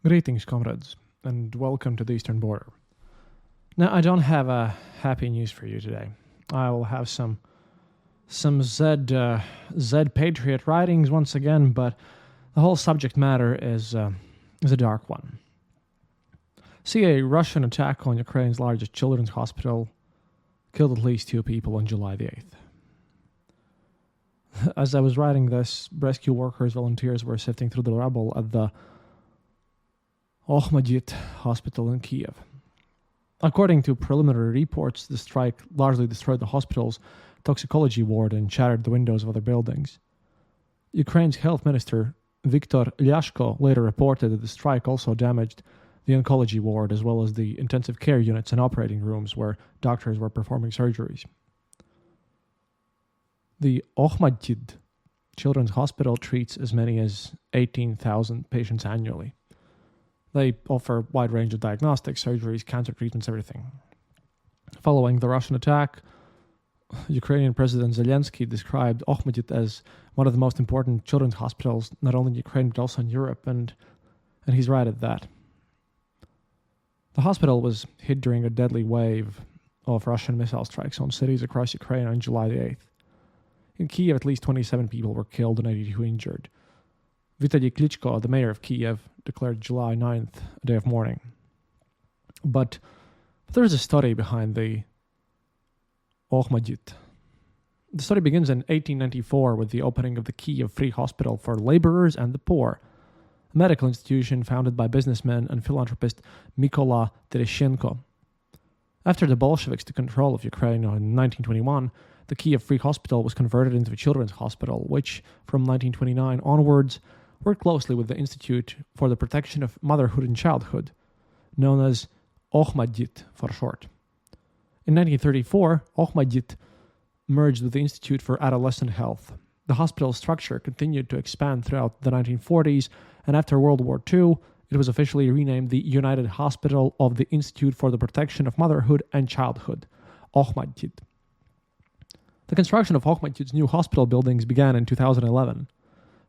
Greetings, comrades, and welcome to the Eastern Border. Now, I don't have a happy news for you today. I will have some Z patriot writings once again, but the whole subject matter is a dark one. See, a Russian attack on Ukraine's largest children's hospital killed at least 2 people on July the 8th. As I was writing this, rescue workers, volunteers were sifting through the rubble at the Okhmadit hospital in Kyiv. According to preliminary reports, the strike largely destroyed the hospital's toxicology ward and shattered the windows of other buildings. Ukraine's health minister, Viktor Lyashko, later reported that the strike also damaged the oncology ward as well as the intensive care units and operating rooms where doctors were performing surgeries. The Okhmadit Children's Hospital treats as many as 18,000 patients annually. They offer a wide range of diagnostics, surgeries, cancer treatments, everything. Following the Russian attack, Ukrainian President Zelensky described Okhmadit as one of the most important children's hospitals, not only in Ukraine but also in Europe, and he's right at that. The hospital was hit during a deadly wave of Russian missile strikes on cities across Ukraine on July the 8th. In Kyiv, at least 27 people were killed and 82 injured. Vitaly Klitschko, the mayor of Kyiv, declared July 9th a day of mourning. But there is a story behind the Okhmadit. The story begins in 1894 with the opening of the Kyiv Free Hospital for Laborers and the Poor, a medical institution founded by businessman and philanthropist Mykola Tereshchenko. After the Bolsheviks took control of Ukraine in 1921, the Kyiv Free Hospital was converted into a children's hospital, which, from 1929 onwards, worked closely with the Institute for the Protection of Motherhood and Childhood, known as Okhmadit for short. In 1934, Okhmadit merged with the Institute for Adolescent Health. The hospital structure continued to expand throughout the 1940s, and after World War II, it was officially renamed the United Hospital of the Institute for the Protection of Motherhood and Childhood, Okhmadit. The construction of Okhmadit's new hospital buildings began in 2011.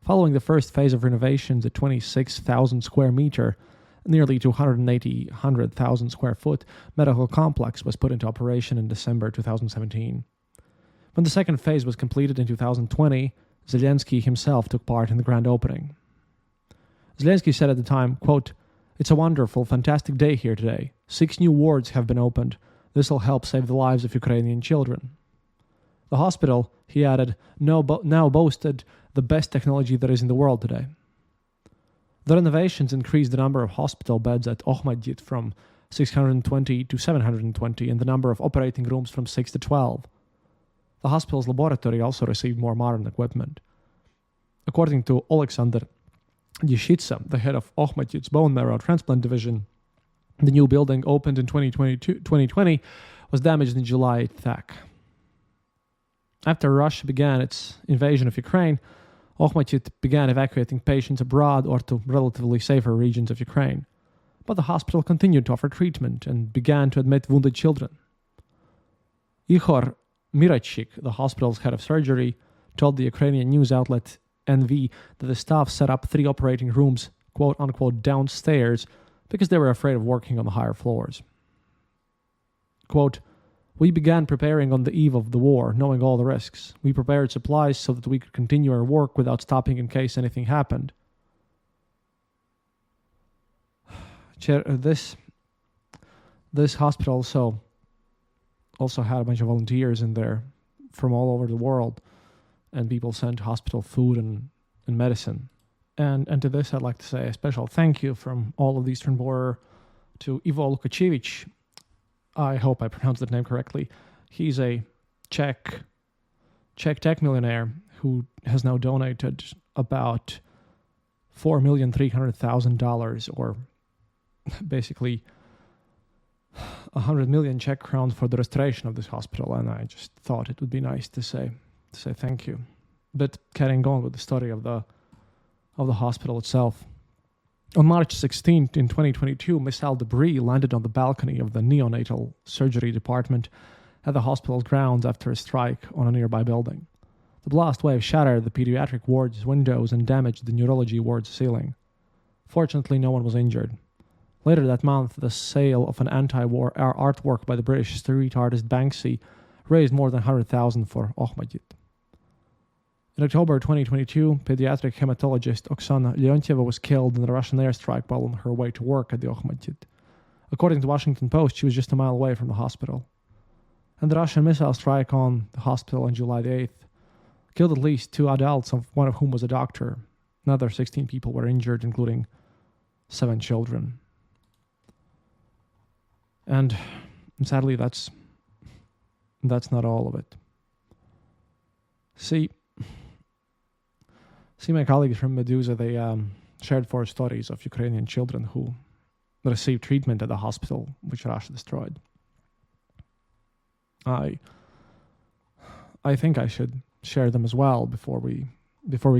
Following the first phase of renovations, a 26,000 square meter, nearly 280,000 square foot medical complex was put into operation in December 2017. When the second phase was completed in 2020, Zelensky himself took part in the grand opening. Zelensky said at the time, quote, "It's a wonderful, fantastic day here today. 6 new wards have been opened. This will help save the lives of Ukrainian children." The hospital, he added, now boasted the best technology there is in the world today. The renovations increased the number of hospital beds at Okhmadit from 620 to 720 and the number of operating rooms from 6 to 12. The hospital's laboratory also received more modern equipment. According to Alexander Yeshitsa, the head of Okhmadit's bone marrow transplant division, the new building opened in 2020 was damaged in July attack. After Russia began its invasion of Ukraine, Okhmadit began evacuating patients abroad or to relatively safer regions of Ukraine. But the hospital continued to offer treatment and began to admit wounded children. Ihor Mirachik, the hospital's head of surgery, told the Ukrainian news outlet NV that the staff set up 3 operating rooms, quote-unquote, downstairs because they were afraid of working on the higher floors. Quote, "We began preparing on the eve of the war, knowing all the risks. We prepared supplies so that we could continue our work without stopping in case anything happened." This hospital also had a bunch of volunteers in there from all over the world, and people sent hospital food and medicine. And to this, I'd like to say a special thank you from all of the Eastern Border to Ivo Lukashevich. I hope I pronounced that name correctly. He's a Czech tech millionaire who has now donated about $4,300,000, or basically 100 million Czech crowns for the restoration of this hospital. And I just thought it would be nice to say thank you. But carrying on with the story of the hospital itself. On March 16th in 2022, missile debris landed on the balcony of the neonatal surgery department at the hospital's grounds after a strike on a nearby building. The blast wave shattered the pediatric ward's windows and damaged the neurology ward's ceiling. Fortunately, no one was injured. Later that month, the sale of an anti-war artwork by the British street artist Banksy raised more than 100,000 for Ahmadiyat. In October 2022, pediatric hematologist Oksana Leontieva was killed in a Russian airstrike while on her way to work at the Ahmadiyat. According to Washington Post, she was just a mile away from the hospital. And the Russian missile strike on the hospital on July the 8th killed at least 2 adults, one of whom was a doctor. Another 16 people were injured, including 7 children. And sadly, that's not all of it. See, my colleagues from Medusa, they shared 4 stories of Ukrainian children who received treatment at the hospital which Russia destroyed. I think I should share them as well before we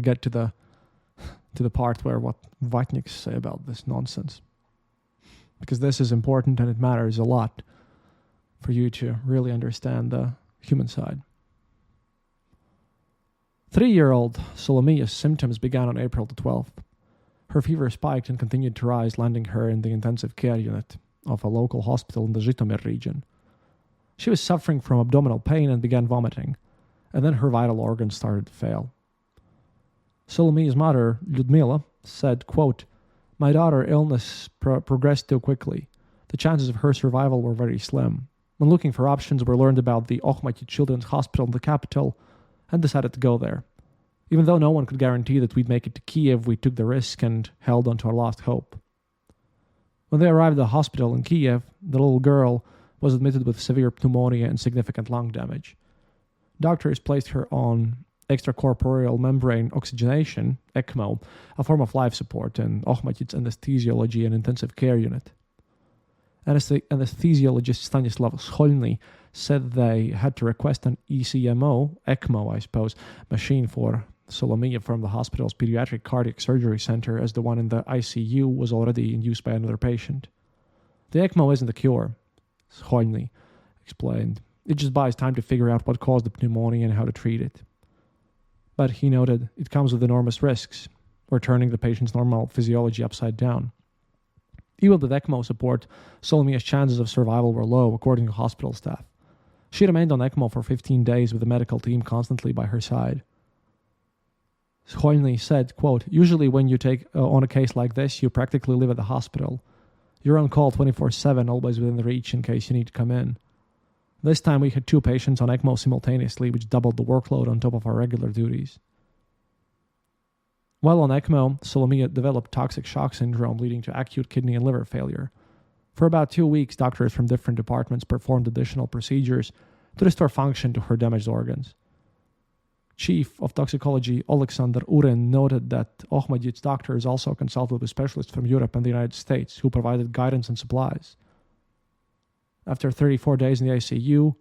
get to the part where what Z-vatniks say about this nonsense. Because this is important and it matters a lot for you to really understand the human side. 3-year-old Solomia's symptoms began on April the 12th. Her fever spiked and continued to rise, landing her in the intensive care unit of a local hospital in the Zhytomyr region. She was suffering from abdominal pain and began vomiting, and then her vital organs started to fail. Solomia's mother, Lyudmila, said, quote, "My daughter's illness progressed too quickly. The chances of her survival were very slim. When looking for options, we learned about the Ahmadiyat Children's Hospital in the capital and decided to go there. Even though no one could guarantee that we'd make it to Kyiv, we took the risk and held on to our last hope." When they arrived at the hospital in Kyiv, the little girl was admitted with severe pneumonia and significant lung damage. Doctors placed her on extracorporeal membrane oxygenation, ECMO, a form of life support in Ahmadiyat's anesthesiology and intensive care unit. Anesthesiologist Stanislav Scholny said they had to request an ECMO, I suppose, machine for Solomia from the hospital's pediatric cardiac surgery center, as the one in the ICU was already in use by another patient. The ECMO isn't a cure, Scholny explained. It just buys time to figure out what caused the pneumonia and how to treat it. But he noted it comes with enormous risks. We're turning the patient's normal physiology upside down. Even with ECMO support, Solomia's chances of survival were low, according to hospital staff. She remained on ECMO for 15 days with the medical team constantly by her side. Scholny said, quote, "Usually when you take on a case like this, you practically live at the hospital. You're on call 24/7, always within the reach in case you need to come in. This time we had 2 patients on ECMO simultaneously, which doubled the workload on top of our regular duties." While on ECMO, Solomia developed toxic shock syndrome, leading to acute kidney and liver failure. For about 2 weeks, doctors from different departments performed additional procedures to restore function to her damaged organs. Chief of Toxicology Alexander Urin noted that Ahmadiyat's doctors also consulted with specialists from Europe and the United States who provided guidance and supplies. After 34 days in the ICU,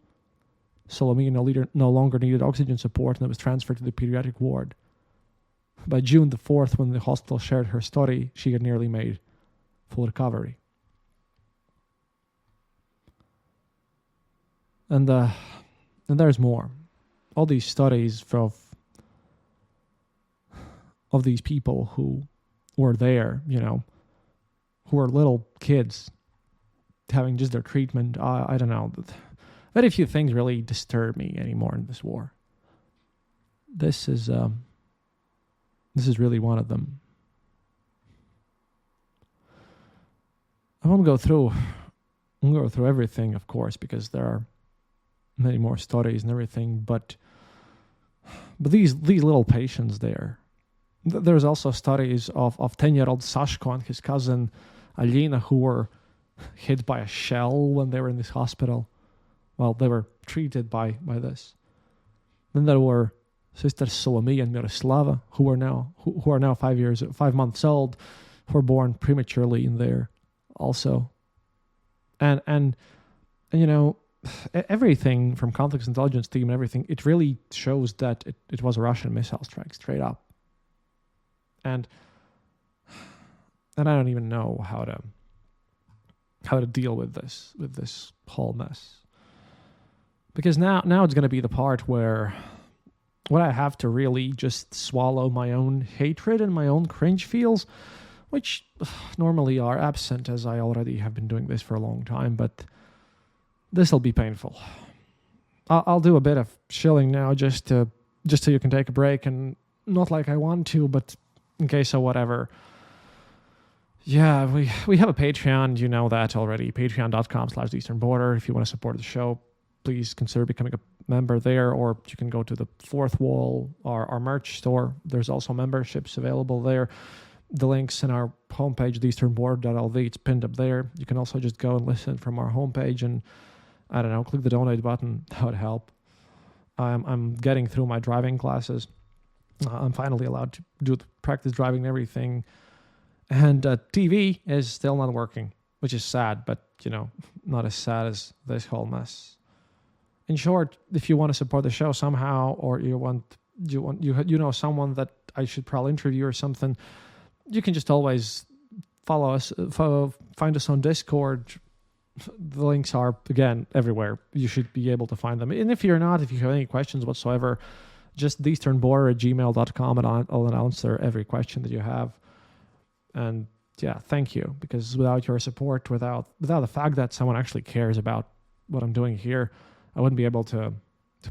Solomia no longer needed oxygen support and was transferred to the pediatric ward. By June the 4th, when the hospital shared her story, she had nearly made full recovery. And there's more. All these studies of these people who were there, who were little kids having just their treatment. I don't know. Very few things really disturb me anymore in this war. This is really one of them. I won't go through everything, of course, because there are many more stories and everything, but these little patients there. There's also stories of 10-year-old Sashko and his cousin Alina who were hit by a shell when they were in this hospital. Well, they were treated by this. Then there were sisters Solomia and Miroslava who are now 5 months old, who were born prematurely in there also. And everything from conflicts intelligence team and everything, it really shows that it was a Russian missile strike straight up. And I don't even know how to deal with this whole mess. Because now it's going to be the part where I have to really just swallow my own hatred and my own cringe feels which normally are absent, as I already have been doing this for a long time, but this will be painful. I'll do a bit of shilling now just so you can take a break, and not like I want to, but in case of whatever. Yeah, we have a Patreon, you know that already, patreon.com/easternborder. If you want to support the show, please consider becoming a member there, or you can go to the Fourth Wall, our merch store. There's also memberships available there. The link's in our homepage, theeasternborder.lv. It's pinned up there. You can also just go and listen from our homepage and, I don't know, click the donate button. That would help. I'm getting through my driving classes. I'm finally allowed to do the practice driving and everything. And TV is still not working, which is sad, but, not as sad as this whole mess. In short, if you want to support the show somehow, or you know someone that I should probably interview or something, you can just always follow us, find us on Discord. The links are, again, everywhere. You should be able to find them. And if you're not, if you have any questions whatsoever, just theeasternborder@gmail.com, and I'll answer every question that you have. And yeah, thank you, because without your support, without the fact that someone actually cares about what I'm doing here, I wouldn't be able to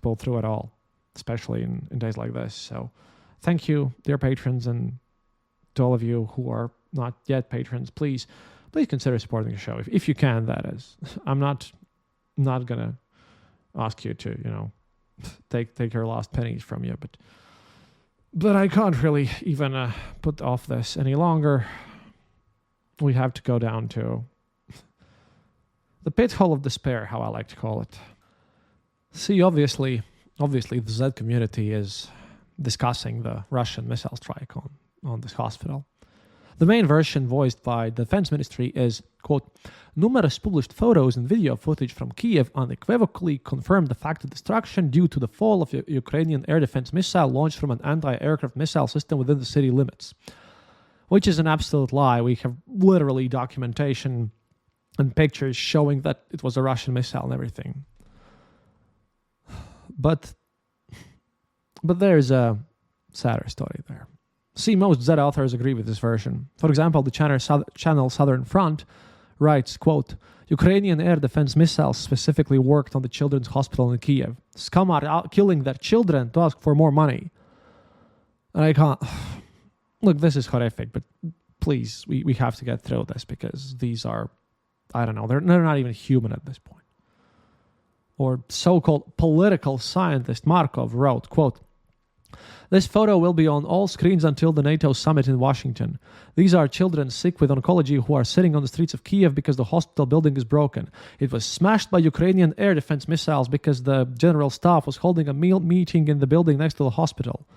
pull through at all, especially in days like this. So thank you, dear patrons, and to all of you who are not yet patrons, please consider supporting the show if you can, that is. I'm not gonna ask you to, take your last pennies from you, but I can't really even put off this any longer. We have to go down to the pit hole of despair, how I like to call it. See, obviously, the Z community is discussing the Russian missile strike on this hospital. The main version, voiced by the Defense Ministry, is, quote, "Numerous published photos and video footage from Kyiv unequivocally confirm the fact of destruction due to the fall of a Ukrainian air defense missile launched from an anti-aircraft missile system within the city limits." Which is an absolute lie. We have literally documentation and pictures showing that it was a Russian missile and everything. But there's a sadder story there. See, most Z authors agree with this version. For example, the channel Southern Front writes, quote, "Ukrainian air defense missiles specifically worked on the children's hospital in Kyiv. Scum are out killing their children to ask for more money." And I can't... Look, this is horrific, but please, we have to get through this, because these are, I don't know, they're not even human at this point. Or so-called political scientist Markov wrote, quote, "This photo will be on all screens until the NATO summit in Washington. These are children sick with oncology who are sitting on the streets of Kyiv because the hospital building is broken. It was smashed by Ukrainian air defense missiles because the general staff was holding a meeting in the building next to the hospital.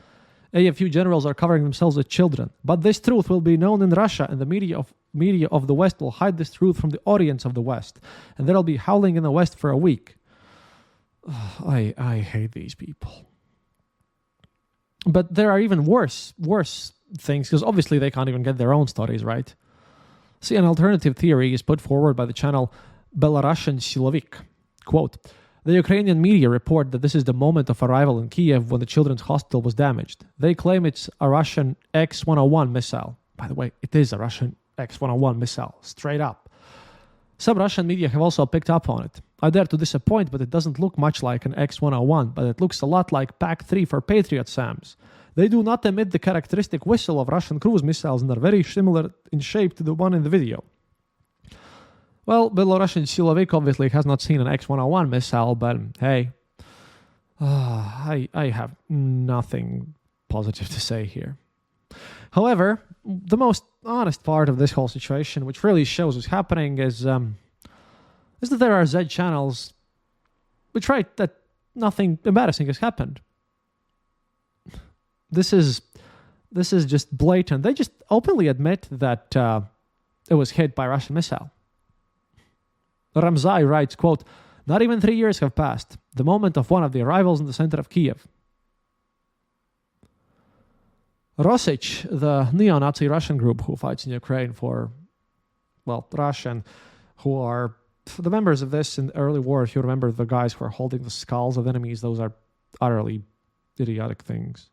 AFU generals are covering themselves with children. But this truth will be known in Russia, and the media of the West will hide this truth from the audience of the West. And there will be howling in the West for a week." I hate these people. But there are even worse things, because obviously they can't even get their own stories right. See, an alternative theory is put forward by the channel Belarusian Silovik. Quote, "The Ukrainian media report that this is the moment of arrival in Kyiv when the children's hospital was damaged. They claim it's a Russian X-101 missile." By the way, it is a Russian X-101 missile, straight up. "Some Russian media have also picked up on it. I dare to disappoint, but it doesn't look much like an X-101, but it looks a lot like PAC-3 for Patriot SAMs. They do not emit the characteristic whistle of Russian cruise missiles and are very similar in shape to the one in the video." Well, Belarusian Silovik obviously has not seen an X-101 missile, but hey, I have nothing positive to say here. However, the most honest part of this whole situation, which really shows what's happening, is that there are Z channels which write that nothing embarrassing has happened. This is just blatant. They just openly admit that it was hit by a Russian missile. Ramzai writes, quote, "Not even 3 years have passed. The moment of one of the arrivals in the center of Kyiv." Rosich, the neo-Nazi Russian group who fights in Ukraine for, Russian, who are the members of this in the early war, if you remember the guys who are holding the skulls of enemies, those are utterly idiotic things.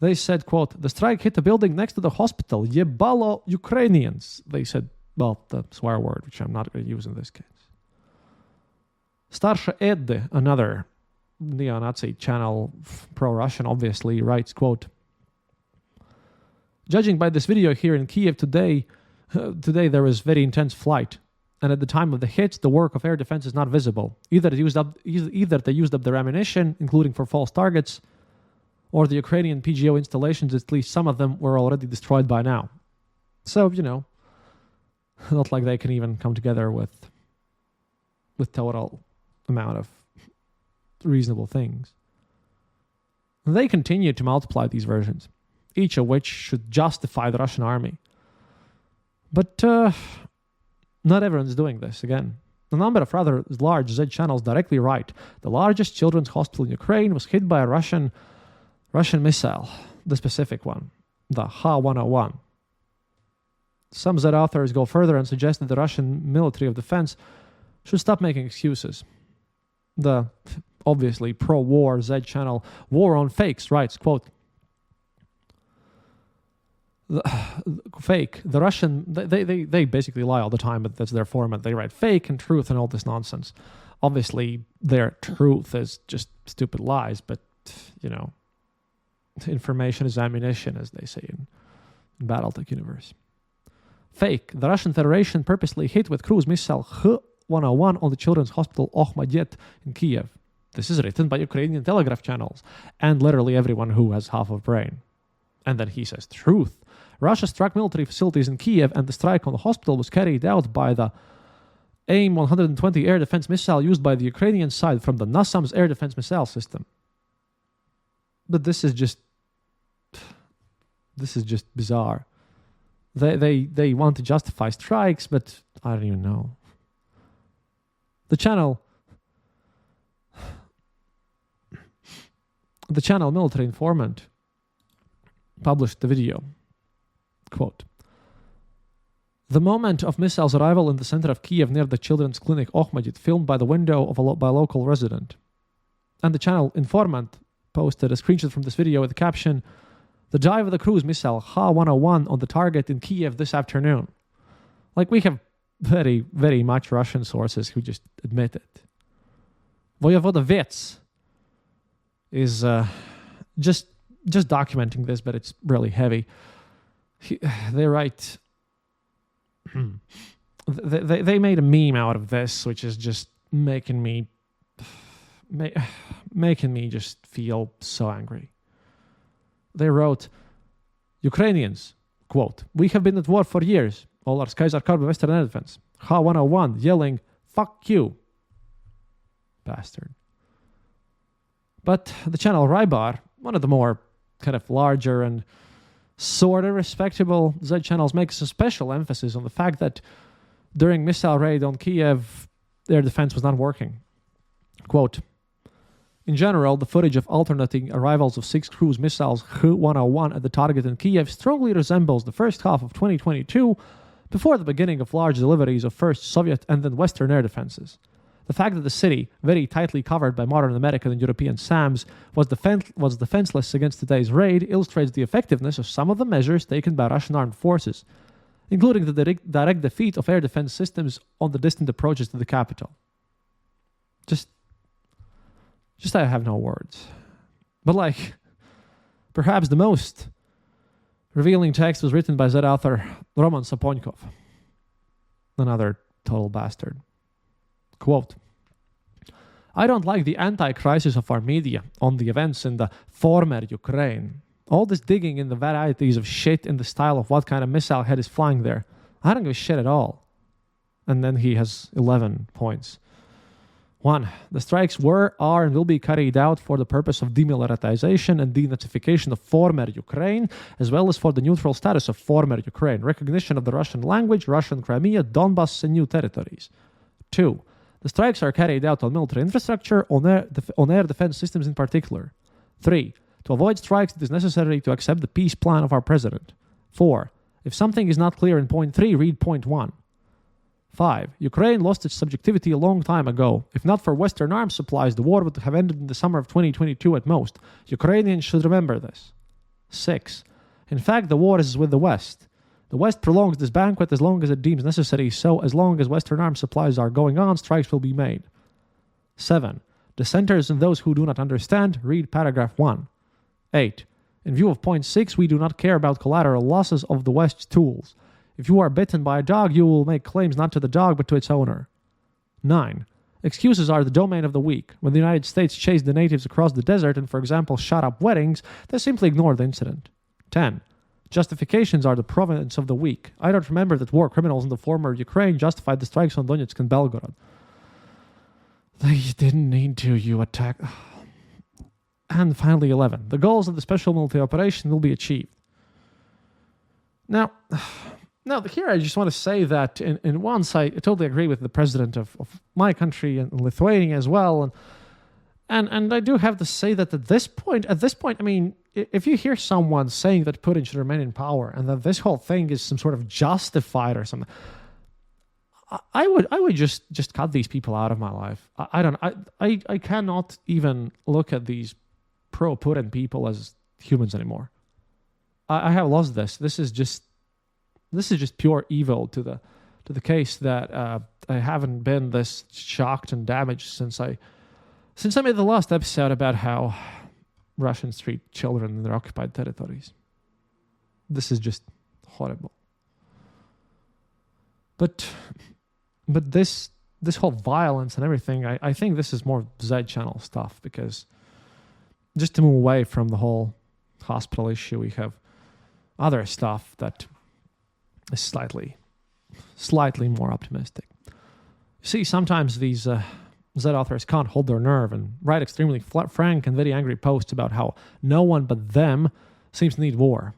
They said, quote, the strike hit a building next to the hospital. Yebalo Ukrainians. They said, well, the swear word, which I'm not going to use in this case. Starsha Ed, another neo-Nazi channel, pro-Russian, obviously, writes, quote, judging by this video here in Kyiv today there was very intense flight. And at the time of the hits, the work of air defense is not visible. Either they used up their ammunition, including for false targets, or the Ukrainian PGO installations, at least some of them, were already destroyed by now. So, not like they can even come together with total amount of reasonable things. They continue to multiply these versions, each of which should justify the Russian army. But not everyone's doing this. Again, a number of rather large Z channels directly write the largest children's hospital in Ukraine was hit by a Russian missile, the specific one, the Ha-101. Some Z authors go further and suggest that the Russian Ministry of Defense should stop making excuses. The obviously pro-war Z channel War on Fakes writes, quote, fake, the Russian, they basically lie all the time, but that's their format. They write fake and truth and all this nonsense. Obviously, their truth is just stupid lies, but, information is ammunition, as they say in Battletech universe. Fake, the Russian Federation purposely hit with cruise missile H-101 on the children's hospital Okhmadyet in Kyiv. This is written by Ukrainian telegraph channels and literally everyone who has half a brain. And then he says, truth. Russia struck military facilities in Kyiv and the strike on the hospital was carried out by the AIM-120 air defense missile used by the Ukrainian side from the NASAMS air defense missile system. But this is just bizarre. They want to justify strikes, but I don't even know. The channel Military Informant published the video. Quote, the moment of missile's arrival in the center of Kyiv near the children's clinic Okhmadyet, filmed by the window of by a local resident. And the channel Informant posted a screenshot from this video with the caption, the dive of the cruise missile Ha-101 on the target in Kyiv this afternoon. Like, we have very, very much Russian sources who just admit it. Voyevoda Vets is just documenting this, but it's really heavy. They write... they made a meme out of this, which is just making me just feel so angry. They wrote, Ukrainians, quote, we have been at war for years. All our skies are covered by Western air defense. Ha-101 yelling, fuck you, bastard. But the channel Rybar, one of the more kind of larger and sort of respectable Z channels, makes a special emphasis on the fact that during missile raid on Kyiv, air defense was not working. Quote, in general, the footage of alternating arrivals of 6 cruise missiles H-101 at the target in Kyiv strongly resembles the first half of 2022 before the beginning of large deliveries of first Soviet and then Western air defenses. The fact that the city, very tightly covered by modern American and European SAMs, was defenseless against today's raid illustrates the effectiveness of some of the measures taken by Russian armed forces, including the direct defeat of air defense systems on the distant approaches to the capital. Just I have no words. But perhaps the most revealing text was written by Z author Roman Saponykov, another total bastard. Quote, I don't like the anti-crisis of our media on the events in the former Ukraine. All this digging in the varieties of shit in the style of what kind of missile head is flying there. I don't give a shit at all. And then he has 11 points. 1. The strikes were, are, and will be carried out for the purpose of demilitarization and denazification of former Ukraine, as well as for the neutral status of former Ukraine, recognition of the Russian language, Russian Crimea, Donbass, and new territories. 2. The strikes are carried out on military infrastructure, on air defense systems in particular. 3. To avoid strikes, it is necessary to accept the peace plan of our president. 4. If something is not clear in point 3, read point 1. 5. Ukraine lost its subjectivity a long time ago. If not for Western arms supplies, the war would have ended in the summer of 2022 at most. Ukrainians should remember this. 6. In fact, the war is with the West. The West prolongs this banquet as long as it deems necessary, so as long as Western arms supplies are going on, strikes will be made. 7. Dissenters and those who do not understand, read paragraph 1. 8. In view of point 6, we do not care about collateral losses of the West's tools. If you are bitten by a dog, you will make claims not to the dog but to its owner. 9. Excuses are the domain of the weak. When the United States chased the natives across the desert and, for example, shot up weddings, they simply ignored the incident. 10. Justifications are the province of the weak. I don't remember that war criminals in the former Ukraine justified the strikes on Donetsk and Belgorod. They didn't need to, you attack. And finally, 11. The goals of the special military operation will be achieved. Now, here I just want to say that in once I totally agree with the president of my country and Lithuania as well. And I do have to say that at this point, I mean, if you hear someone saying that Putin should remain in power and that this whole thing is some sort of justified or something, I would just cut these people out of my life. I cannot even look at these pro-Putin people as humans anymore. I have lost this. This is just pure evil to the case that I haven't been this shocked and damaged since I made the last episode about how Russians treat children in their occupied territories. This is just horrible. But this whole violence and everything, I think this is more Z channel stuff, because just to move away from the whole hospital issue, we have other stuff that is slightly more optimistic. You see, sometimes these Z authors can't hold their nerve and write extremely frank and very angry posts about how no one but them seems to need war.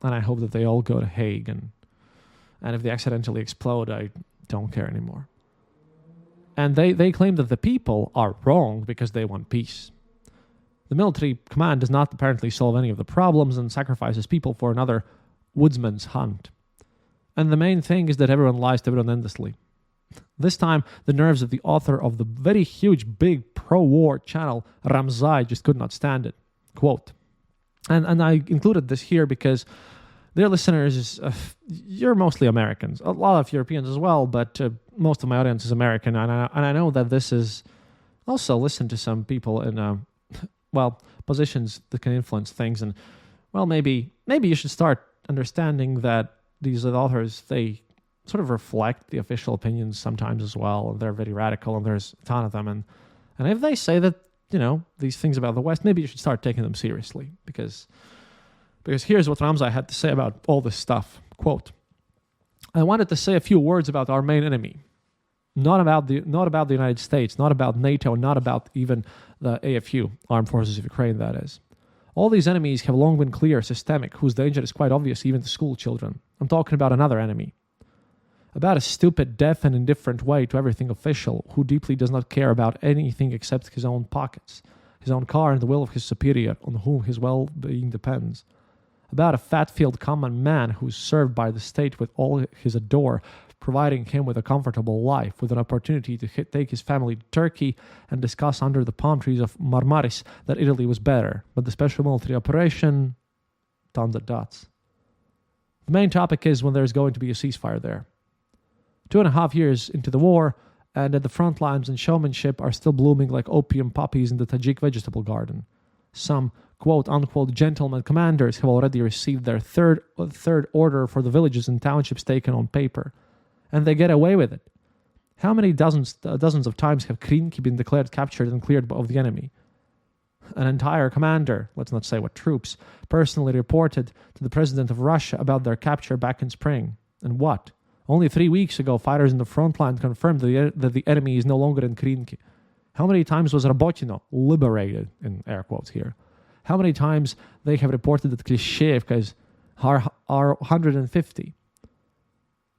And I hope that they all go to Hague, and if they accidentally explode, I don't care anymore. And they claim that the people are wrong because they want peace. The military command does not apparently solve any of the problems and sacrifices people for another woodsman's hunt. And the main thing is that everyone lies to everyone endlessly. This time, the nerves of the author of the very huge, big pro-war channel, Ramzai, just could not stand it. Quote. And I included this here because their listeners, you're mostly Americans. A lot of Europeans as well, but most of my audience is American. And I know that this is also listened to some people in, positions that can influence things. And, maybe you should start understanding that these authors, they sort of reflect the official opinions sometimes as well. And they're very radical, and there's a ton of them. And if they say that, these things about the West, maybe you should start taking them seriously, because here's what Ramzai had to say about all this stuff. Quote, I wanted to say a few words about our main enemy. Not about the United States, not about NATO, not about even the AFU, Armed Forces of Ukraine, that is. All these enemies have long been clear, systemic, whose danger is quite obvious even to school children. I'm talking about another enemy. About a stupid, deaf, and indifferent way to everything official, who deeply does not care about anything except his own pockets, his own car, and the will of his superior, on whom his well-being depends. About a fat-filled common man who is served by the state with all his adore, providing him with a comfortable life, with an opportunity to take his family to Turkey and discuss under the palm trees of Marmaris that Italy was better, but the special military operation, tons of dots. The main topic is when there's going to be a ceasefire there. 2.5 years into the war, and at the front lines and showmanship are still blooming like opium poppies in the Tajik vegetable garden. Some quote-unquote gentlemen commanders have already received their third order for the villages and townships taken on paper. And they get away with it. How many dozens of times have Krinki been declared captured and cleared of the enemy? An entire commander, let's not say what troops, personally reported to the president of Russia about their capture back in spring. And what? Only 3 weeks ago, fighters in the front line confirmed that the enemy is no longer in Krinki. How many times was Rabotino liberated, in air quotes here? How many times they have reported that Klishevka are 150?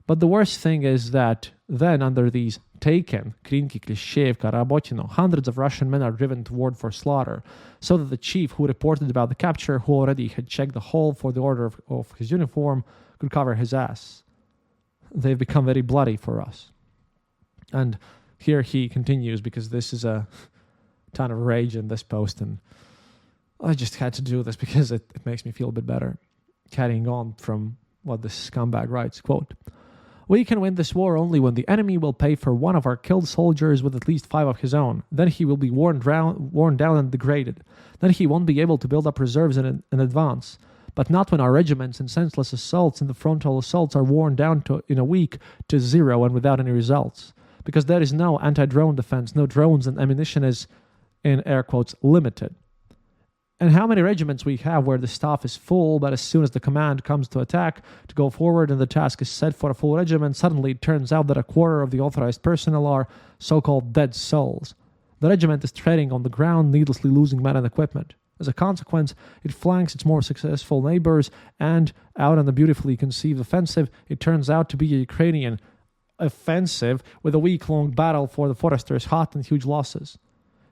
But the worst thing is that then under these taken, Krinki, Klishevka, Rabotino, hundreds of Russian men are driven toward for slaughter, so that the chief who reported about the capture, who already had checked the hole for the order of his uniform, could cover his ass. They've become very bloody for us. And here he continues, because this is a ton of rage in this post, and I just had to do this because it makes me feel a bit better. Carrying on from what this scumbag writes, quote, "We can win this war only when the enemy will pay for one of our killed soldiers with at least 5 of his own. Then he will be worn down and degraded. Then he won't be able to build up reserves in advance. But not when our regiments in senseless assaults and the frontal assaults are worn down in a week to 0 and without any results. Because there is no anti-drone defense, no drones, and ammunition is, in air quotes, limited. And how many regiments we have where the staff is full, but as soon as the command comes to attack, to go forward and the task is set for a full regiment, suddenly it turns out that a quarter of the authorized personnel are so-called dead souls. The regiment is treading on the ground, needlessly losing men and equipment. As a consequence, it flanks its more successful neighbors, and out on the beautifully conceived offensive, it turns out to be a Ukrainian offensive with a week-long battle for the foresters' hut and huge losses.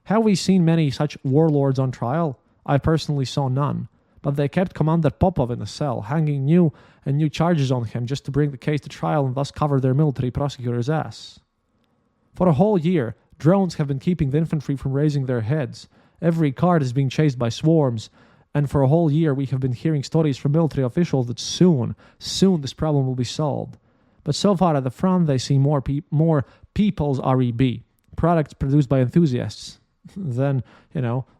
Have we seen many such warlords on trial? I personally saw none, but they kept Commander Popov in a cell, hanging new charges on him just to bring the case to trial and thus cover their military prosecutor's ass. For a whole year, drones have been keeping the infantry from raising their heads. Every cart is being chased by swarms, and for a whole year we have been hearing stories from military officials that soon this problem will be solved. But so far at the front, they see more people's REB, products produced by enthusiasts, than,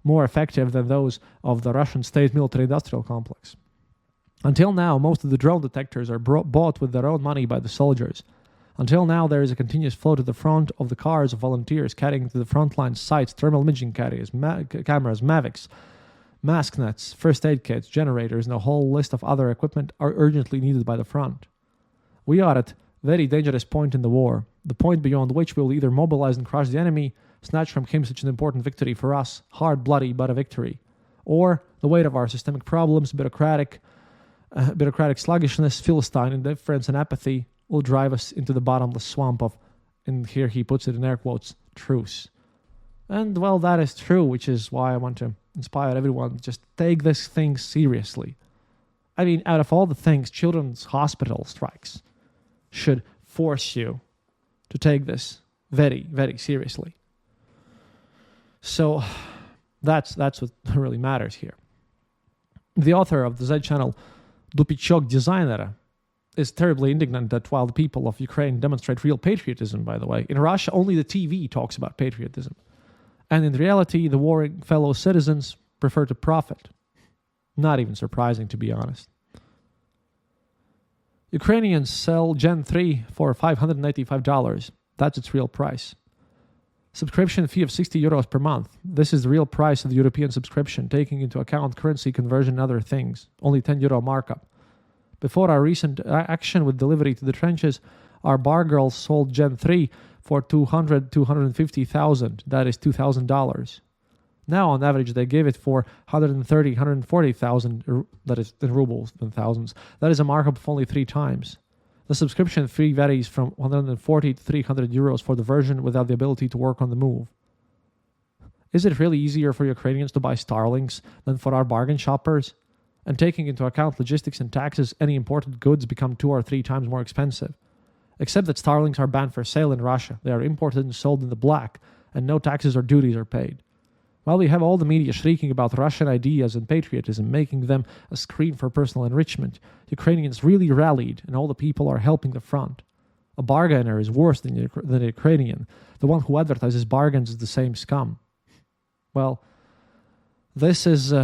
more effective than those of the Russian state military-industrial complex. Until now, most of the drone detectors are bought with their own money by the soldiers. Until now, there is a continuous flow to the front of the cars of volunteers carrying to the frontline sites thermal imaging cameras, Mavics, mask nets, first aid kits, generators, and a whole list of other equipment are urgently needed by the front. We are at a very dangerous point in the war, the point beyond which we will either mobilize and crush the enemy, snatch from him such an important victory for us, hard, bloody, but a victory, or the weight of our systemic problems, bureaucratic sluggishness, Philistine indifference, and apathy will drive us into the bottomless swamp of, and here he puts it in air quotes, truce. And, well, that is true, which is why I want to inspire everyone, just take this thing seriously. I mean, out of all the things, children's hospital strikes should force you to take this very, very seriously. So that's what really matters here. The author of the Z channel, Dupichok Designer, is terribly indignant that while the people of Ukraine demonstrate real patriotism, by the way, in Russia only the TV talks about patriotism. And in reality, the warring fellow citizens prefer to profit. Not even surprising, to be honest. Ukrainians sell Gen 3 for $585. That's its real price. Subscription fee of €60 per month. This is the real price of the European subscription, taking into account currency conversion and other things. Only €10 markup. Before our recent action with delivery to the trenches, our bar girls sold Gen 3 for $250,000. That is $2,000. Now, on average, they give it for $130,000, $140,000. That is in rubles, in thousands. That is a markup of only 3 times. The subscription fee varies from €140 to €300 for the version without the ability to work on the move. Is it really easier for Ukrainians to buy Starlinks than for our bargain shoppers? And taking into account logistics and taxes, any imported goods become 2 or 3 times more expensive. Except that Starlinks are banned for sale in Russia. They are imported and sold in the black, and no taxes or duties are paid. While we have all the media shrieking about Russian ideas and patriotism, making them a screen for personal enrichment, Ukrainians really rallied, and all the people are helping the front. A bargainer is worse than a Ukrainian. The one who advertises bargains is the same scum. Well, this is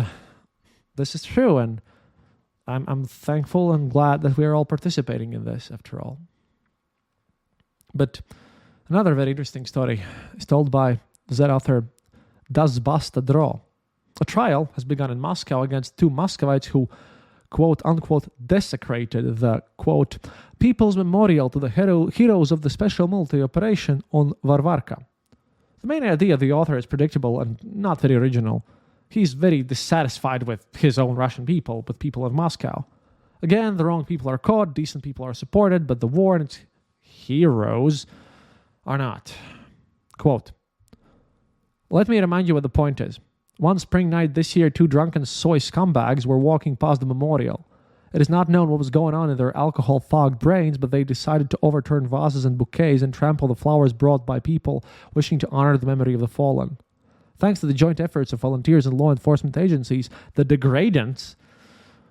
true, and I'm thankful and glad that we are all participating in this, after all. But another very interesting story is told by the Z author Das Basta Draw. A trial has begun in Moscow against 2 Muscovites who, quote-unquote, desecrated the, quote, People's Memorial to the heroes of the special military operation on Varvarka. The main idea of the author is predictable and not very original. He's very dissatisfied with his own Russian people, with people of Moscow. Again, the wrong people are caught, decent people are supported, but the war and its heroes are not. Quote, Let me remind you what the point is. One spring night this year, 2 drunken soy scumbags were walking past the memorial. It is not known what was going on in their alcohol-fogged brains, but they decided to overturn vases and bouquets and trample the flowers brought by people wishing to honor the memory of the fallen. Thanks to the joint efforts of volunteers and law enforcement agencies, the degradants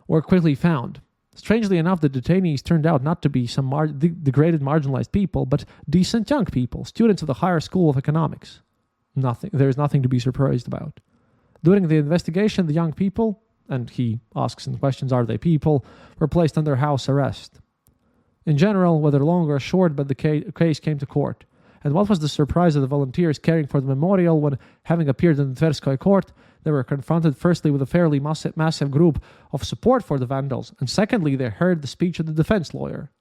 were quickly found. Strangely enough, the detainees turned out not to be some degraded, marginalized people, but decent young people, students of the higher school of economics. There is nothing to be surprised about. During the investigation, the young people, and he asks in questions, are they people, were placed under house arrest. In general, whether long or short, but the case came to court. And what was the surprise of the volunteers caring for the memorial when, having appeared in the Tverskoy court, they were confronted firstly with a fairly massive group of support for the vandals, and secondly, they heard the speech of the defense lawyer.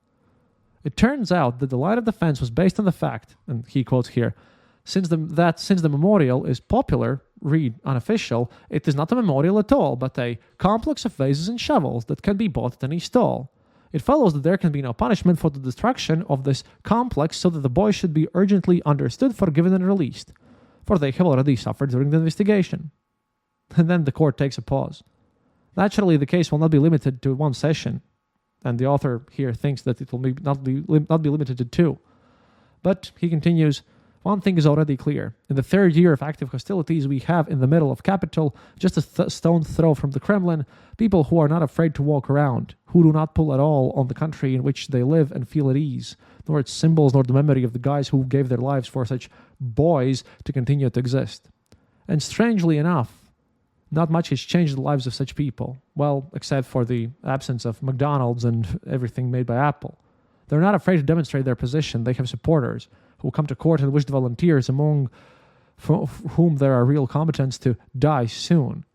It turns out that the line of defense was based on the fact, and he quotes here, since the memorial is popular, read unofficial, it is not a memorial at all, but a complex of vases and shovels that can be bought at any stall. It follows that there can be no punishment for the destruction of this complex, so that the boys should be urgently understood, forgiven, and released, for they have already suffered during the investigation. And then the court takes a pause. Naturally, the case will not be limited to one session, and the author here thinks that it will not be limited to two. But he continues, one thing is already clear. In the third year of active hostilities, we have in the middle of capital, just a stone's throw from the Kremlin, people who are not afraid to walk around, who do not pull at all on the country in which they live and feel at ease, nor its symbols nor the memory of the guys who gave their lives for such boys to continue to exist. And strangely enough, not much has changed the lives of such people, well, except for the absence of McDonald's and everything made by Apple. They're not afraid to demonstrate their position. They have supporters who come to court and wish the volunteers, among whom there are real combatants, to die soon.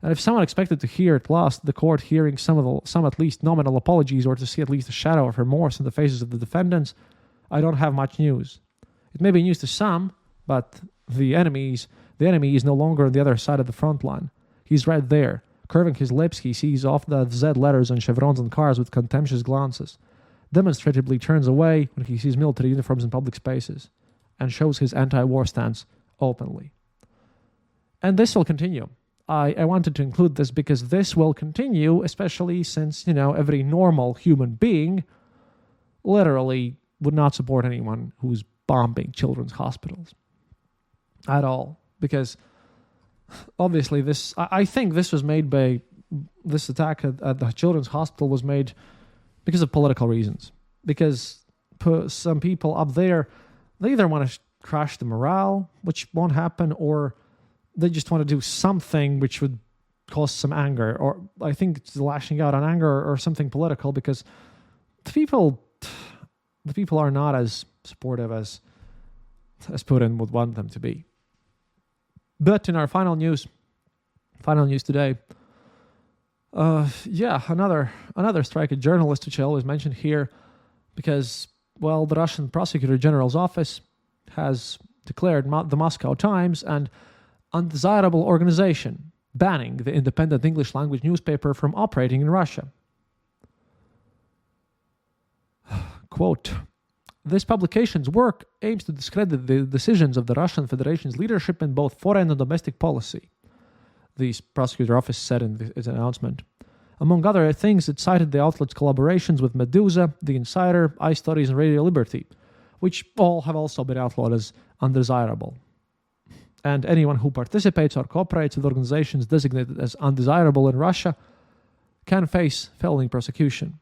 And if someone expected to hear at last the court hearing some at least nominal apologies, or to see at least a shadow of remorse in the faces of the defendants, I don't have much news. It may be news to some, but the enemy is no longer on the other side of the front line. He's right there. Curving his lips, he sees off the Z letters on chevrons on cars with contemptuous glances, demonstratively turns away when he sees military uniforms in public spaces, and shows his anti-war stance openly. And this will continue. I wanted to include this because this will continue, especially since, every normal human being literally would not support anyone who's bombing children's hospitals at all. Because obviously I think this attack at the children's hospital was made because of political reasons. Because some people up there, they either want to crash the morale, which won't happen, or they just want to do something which would cause some anger. Or I think it's lashing out on anger or something political, because the people are not as supportive as Putin would want them to be. But in our final news today, another strike at journalists, which I always mention here, because, the Russian Prosecutor General's office has declared the Moscow Times an undesirable organization, banning the independent English language newspaper from operating in Russia. Quote, this publication's work aims to discredit the decisions of the Russian Federation's leadership in both foreign and domestic policy, the prosecutor office said in its announcement. Among other things, it cited the outlet's collaborations with Medusa, The Insider, iStories, and Radio Liberty, which all have also been outlawed as undesirable. And anyone who participates or cooperates with organizations designated as undesirable in Russia can face felony prosecution.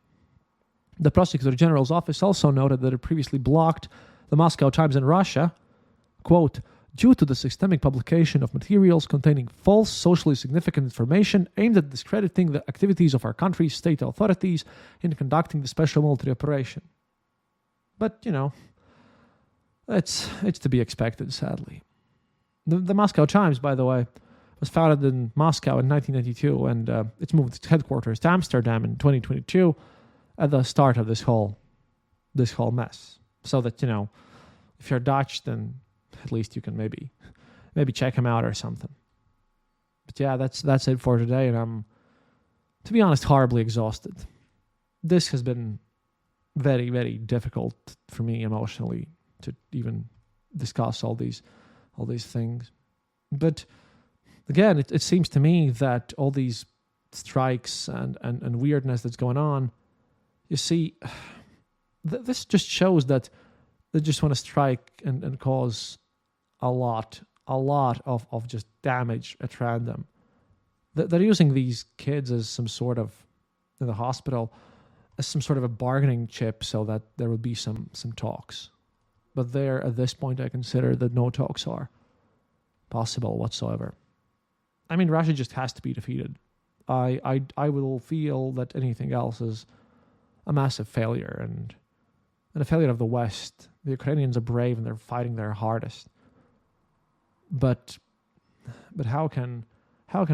The Prosecutor General's office also noted that it previously blocked the Moscow Times in Russia, quote, due to the systemic publication of materials containing false socially significant information aimed at discrediting the activities of our country's state authorities in conducting the special military operation. But, it's to be expected, sadly. The Moscow Times, by the way, was founded in Moscow in 1992, and it's moved its headquarters to Amsterdam in 2022 at the start of this whole mess. So that, if you're Dutch, then at least you can maybe check him out or something. But yeah, that's it for today, and I'm, to be honest, horribly exhausted. This has been very, very difficult for me emotionally to even discuss all these things. But again, it seems to me that all these strikes and weirdness that's going on, you see, this just shows that they just want to strike and cause a lot a lot of just damage at random. They're using these kids as some sort of, in the hospital, as some sort of a bargaining chip so that there will be some talks. But there, at this point, I consider that no talks are possible whatsoever. I mean, Russia just has to be defeated. I will feel that anything else is a massive failure and a failure of the West. The Ukrainians are brave and they're fighting their hardest. But how can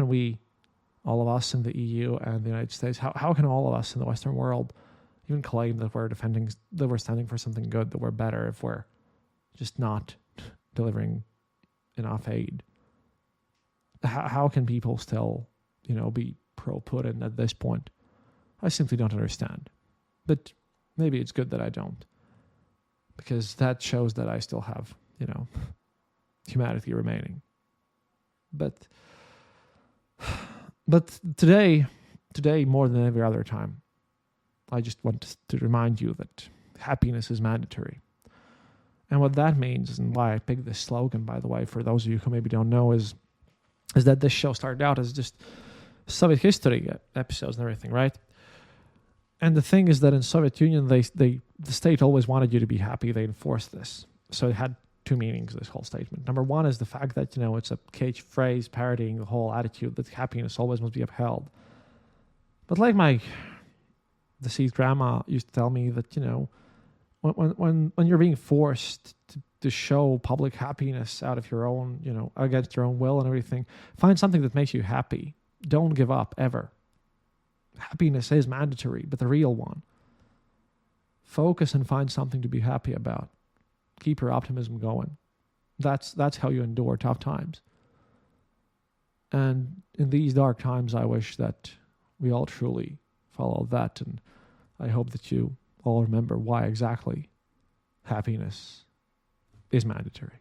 we, all of us in the EU and the United States, how can all of us in the Western world even claim that we're standing for something good, that we're better, if we're just not delivering enough aid? How can people still, be pro-Putin at this point? I simply don't understand. But maybe it's good that I don't, because that shows that I still have, humanity remaining. But today more than every other time, I just want to remind you that happiness is mandatory. And what that means, and why I picked this slogan, by the way, for those of you who maybe don't know, is that this show started out as just Soviet history episodes and everything, right? And the thing is that in Soviet Union, the state always wanted you to be happy. They enforced this. So it had two meanings, this whole statement. Number one is the fact that, it's a cage phrase parodying the whole attitude that happiness always must be upheld. But like my deceased grandma used to tell me that, when you're being forced to show public happiness out of your own, against your own will and everything, find something that makes you happy. Don't give up, ever. Happiness is mandatory, but the real one. Focus and find something to be happy about. Keep your optimism going. That's how you endure tough times. And in these dark times, I wish that we all truly follow that, and I hope that you all remember why exactly happiness is mandatory.